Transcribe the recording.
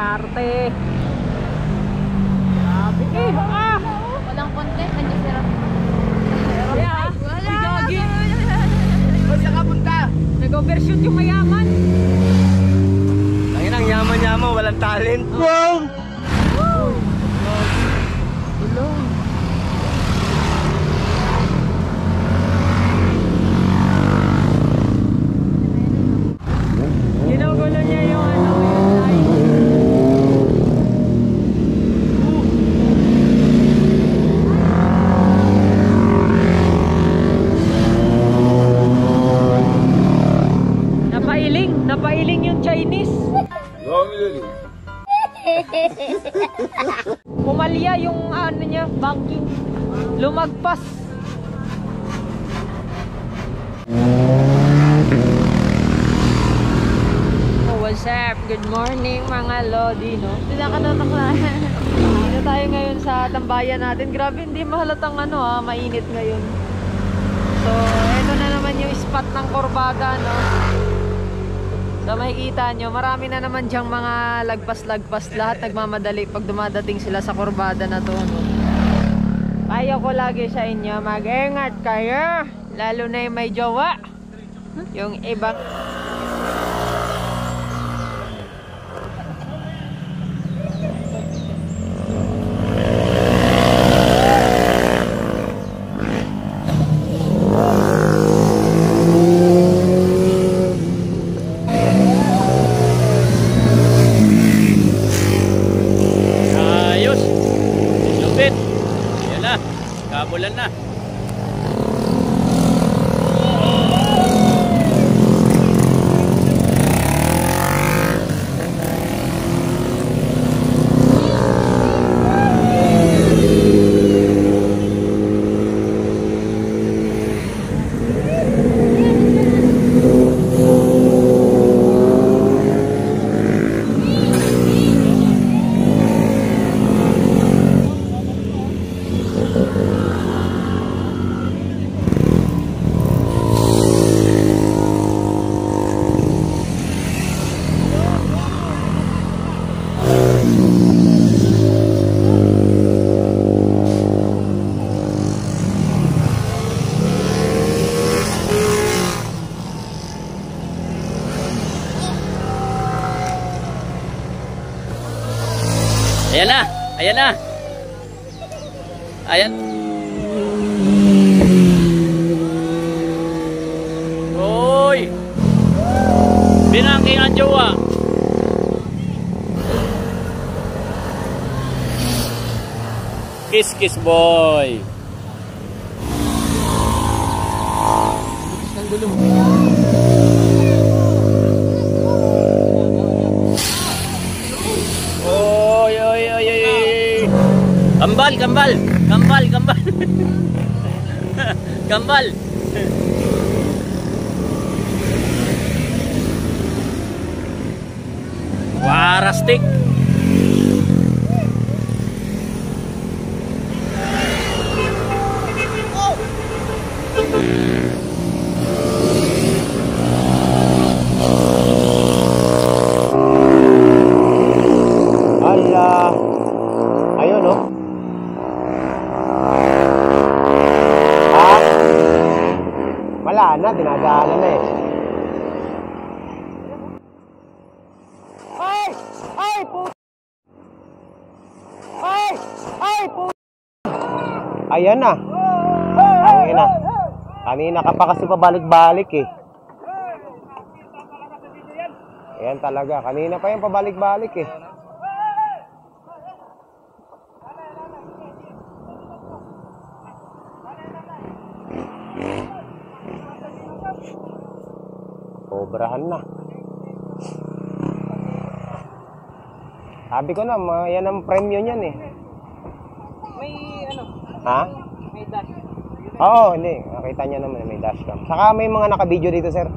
diskarte. Sabi eh, Walang content, nandiyan sila. Wala. Gagi. Saan ka punta? Nag-overshoot yung mayaman. Ang yaman-yaman, walang talent. Wow! Woo! Ginugulo niya yung ano, yung line. Napailing yung Chinese. Pumalya yung ano niya, banking. Lumagpas. Oh, what's up? Good morning mga Lodi, no? Sila ka natakla. Dito tayo ngayon sa tambayan natin. Grabe, hindi mahalatang ano mainit ngayon. So, eto na naman yung spot ng Corbaga, no? So makikita nyo, marami na naman dyang mga lagpas-lagpas. Lahat nagmamadali pag dumadating sila sa kurbada na to, no? Payo ko lagi sa inyo, mag-ingat kayo. Lalo na yung may jowa. Yung ibang... Kabulan na. Ayan na, ayan na. Ayan. Oy. Binangking ang jowa. Kiss kiss boy. Ang gulong. Kambal, kambal, kambal, kambal. Kambal. Warastik. Allah. Ayun, no? Wala na, dinadaanan na eh. Ay! Ay! Ay! Ay! Ayan na. Ayan na. Kanina ka pa kasi pabalik-balik eh. Ayan talaga. Kanina pa yung pabalik-balik eh. Sobrahan na. Sabi ko na, yan ang premyo niyan eh. May ano? Ha? May dash. Oo, hindi. Nakita niya naman may dashcam. Saka may mga naka-video dito, sir.